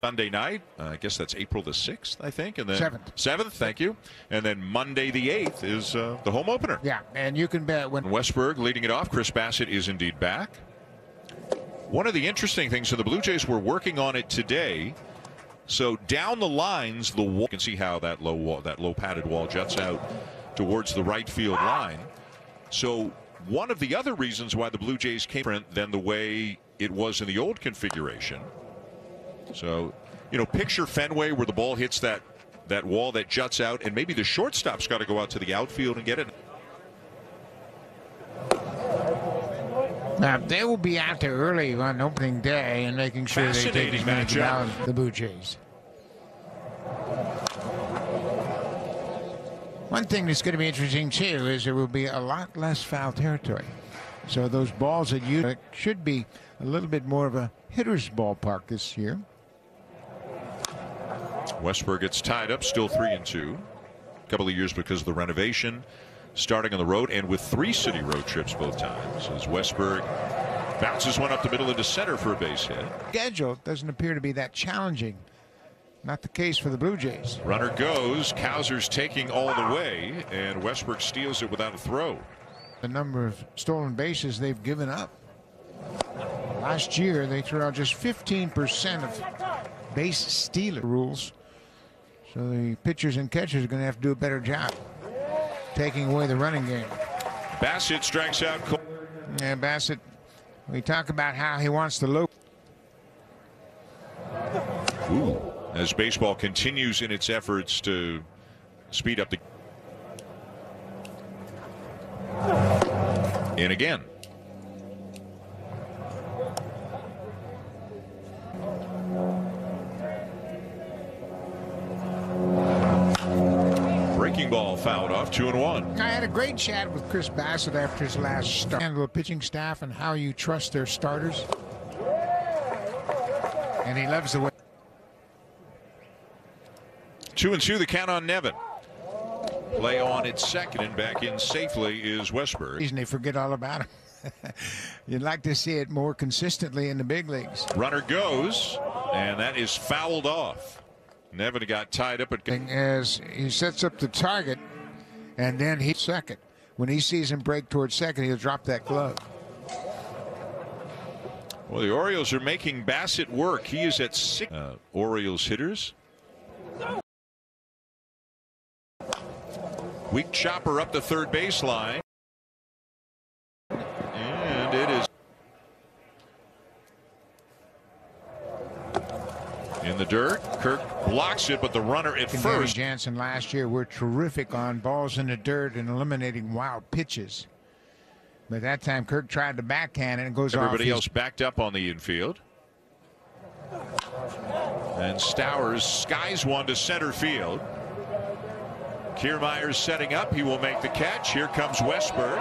Sunday night, I guess that's April the 6th, I think, and then 7th, thank you. And then Monday the 8th is the home opener. Yeah, and you can bet when Westberg leading it off. Chris Bassett is indeed back. One of the interesting things, so the Blue Jays were working on it today. So down the lines, the wall, you can see how that low padded wall juts out towards the right field line. So one of the other reasons why the Blue Jays came different than the way it was in the old configuration. So, picture Fenway where the ball hits that wall that juts out, and maybe the shortstop's got to go out to the outfield and get it. Now, they will be out there early on opening day and making sure they take as many out the Blue Jays. One thing that's going to be interesting, too, is there will be a lot less foul territory. So those balls that you should be a little bit more of a hitter's ballpark this year. Westberg gets tied up, still 3-2. A couple of years because of the renovation, starting on the road and with 3 city road trips both times. As Westberg bounces one up the middle into center for a base hit. Schedule doesn't appear to be that challenging. Not the case for the Blue Jays. Runner goes. Kowser's taking all the way, and Westberg steals it without a throw. The number of stolen bases they've given up. Last year, they threw out just 15% of base stealer rules. So the pitchers and catchers are going to have to do a better job taking away the running game. Bassett strikes out. Yeah, Bassett, we talk about how he wants to low. Ooh. As baseball continues in its efforts to speed up the. In again. Breaking ball fouled off, 2-1. I had a great chat with Chris Bassett after his last start. Handle the pitching staff and how you trust their starters. And he loves the way. 2-2 the count on Nevin. Play on at second, and back in safely is Westberg. They forget all about him. You'd like to see it more consistently in the big leagues. Runner goes, and that is fouled off. Nevin got tied up as he sets up the target, and then he's second. When he sees him break towards second, he'll drop that glove. Well, the Orioles are making Bassett work. He is at 6 Orioles hitters. Weak chopper up the third baseline. And it is in the dirt. Kirk blocks it, but the runner at first. Jansen last year were terrific on balls in the dirt and eliminating wild pitches. But that time Kirk tried to backhand and it goes off. Everybody else backed up on the infield. And Stowers skies one to center field. Kiermaier's setting up. He will make the catch. Here comes Westberg.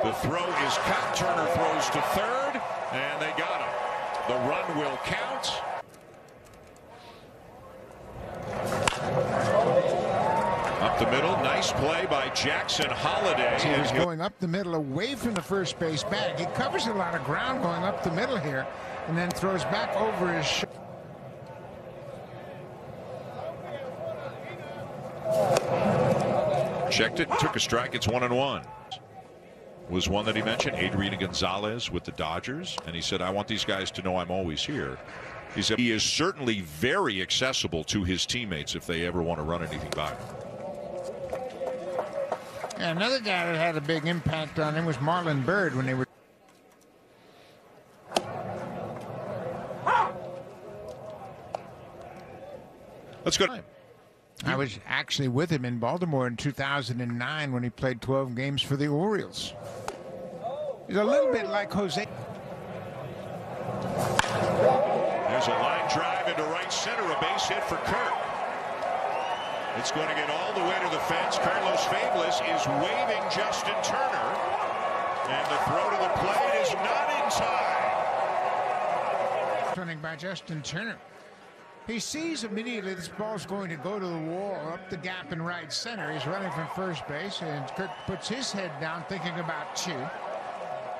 The throw is cut. Turner throws to third, and they got him. The run will count. Up the middle. Nice play by Jackson Holliday. He was going up the middle away from the first base bag. He covers a lot of ground going up the middle here and then throws back over his shoulder. Checked it, took a strike. It's 1-1. Was one that he mentioned, Adrian Gonzalez with the Dodgers, and he said, I want these guys to know I'm always here. He said he is certainly very accessible to his teammates if they ever want to run anything by him. And another guy that had a big impact on him was Marlon Byrd when they were. Let's go. I was actually with him in Baltimore in 2009 when he played 12 games for the Orioles. He's a little bit like Jose. There's a line drive into right center, a base hit for Kirk. It's going to get all the way to the fence. Carlos Fablis is waving Justin Turner, and the throw to the plate is not in time. Turning by Justin Turner. He sees immediately this ball's going to go to the wall, up the gap in right center. He's running from first base, and Kirk puts his head down thinking about 2.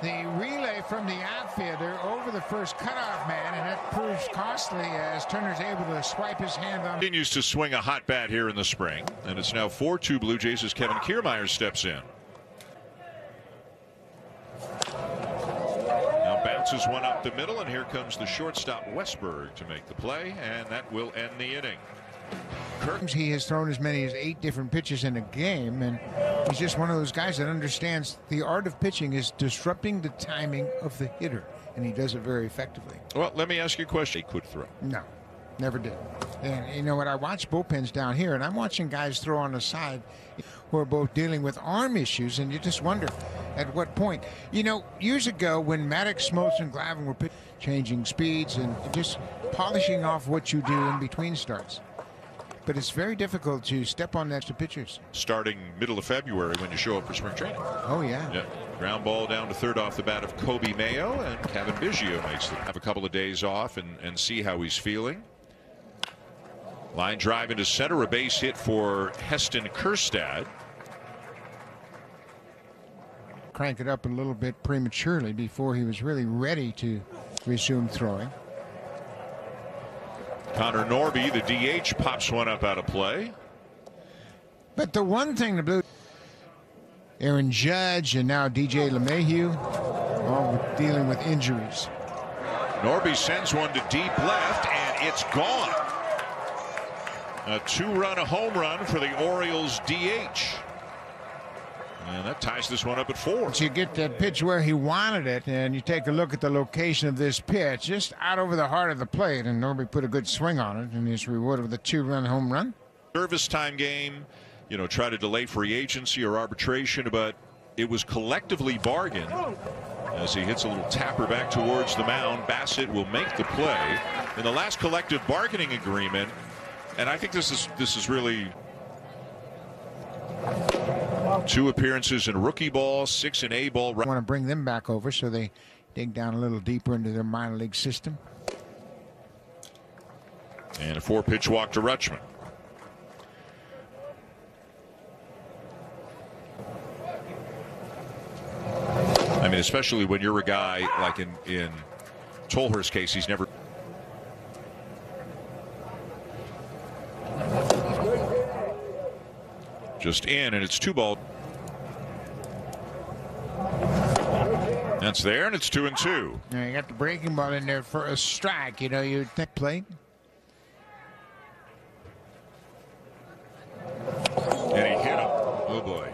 The relay from the outfielder over the first cutoff man, and that proves costly as Turner's able to swipe his hand on. Continues to swing a hot bat here in the spring, and it's now 4-2 Blue Jays as Kevin Kiermaier steps in. Now bounces one up the middle, and here comes the shortstop Westberg to make the play, and that will end the inning. He has thrown as many as 8 different pitches in a game, and he's just one of those guys that understands the art of pitching is disrupting the timing of the hitter, and he does it very effectively. Well, let me ask you a question. He could throw. No, never did. And you know what? I watch bullpens down here, and I'm watching guys throw on the side who are both dealing with arm issues, and you just wonder at what point. You know, years ago when Maddox, Smoltz, and Glavine were changing speeds and just polishing off what you do in between starts. But it's very difficult to step on that to pitchers. Starting middle of February when you show up for spring training. Oh, yeah. Yeah. Ground ball down to third off the bat of Kobe Mayo, and Kevin Biggio makes it. Have a couple of days off and see how he's feeling. Line drive into center, a base hit for Heston Kjerstad. Crank it up a little bit prematurely before he was really ready to resume throwing. Connor Norby, the DH, pops one up out of play. But the one thing the Blue, Aaron Judge and now DJ LeMahieu, all dealing with injuries. Norby sends one to deep left, and it's gone. A 2-run home run for the Orioles DH. And that ties this one up at 4. Once you get that pitch where he wanted it, and you take a look at the location of this pitch, just out over the heart of the plate, and Norby put a good swing on it, and he's rewarded with a 2-run home run. Service time game, you know, try to delay free agency or arbitration, but it was collectively bargained. As he hits a little tapper back towards the mound, Bassett will make the play in the last collective bargaining agreement, and I think this is really 2 appearances in rookie ball, 6 in A ball. I want to bring them back over so they dig down a little deeper into their minor league system. And a 4-pitch walk to Rutschman. I mean, especially when you're a guy like in Tolhurst's case, he's never. Just in, and it's 2 ball. That's there, and it's 2-2. Now you got the breaking ball in there for a strike. You know, you think play. And he hit him. Oh boy.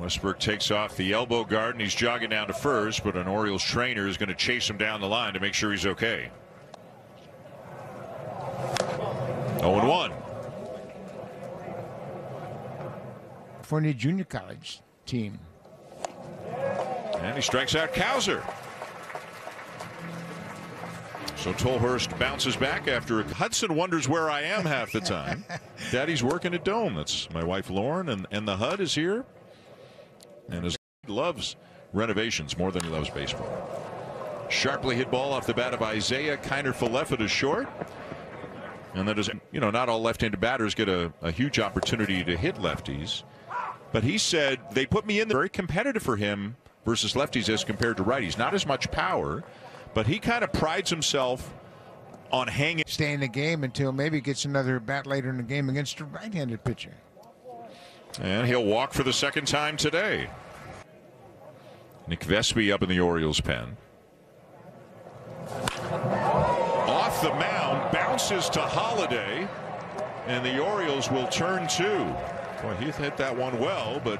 Westberg takes off the elbow guard, and he's jogging down to first, but an Orioles trainer is going to chase him down the line to make sure he's okay. 0-1. California Junior College team. And he strikes out Cowser. So Tolhurst bounces back after Hudson wonders where I am half the time. Daddy's working at Dome. That's my wife Lauren, and the HUD is here. And he loves renovations more than he loves baseball. Sharply hit ball off the bat of Isaiah Kiner-Falefa to short. And that is, you know, not all left-handed batters get a huge opportunity to hit lefties. But he said they put me in there very competitive for him versus lefties as compared to righties. Not as much power, but he kind of prides himself on hanging. Stay in the game until maybe gets another bat later in the game against a right-handed pitcher. And he'll walk for the 2nd time today. Nick Vespi up in the Orioles pen. Off the mound, bounces to Holiday, and the Orioles will turn 2. Boy, he hit that one well, but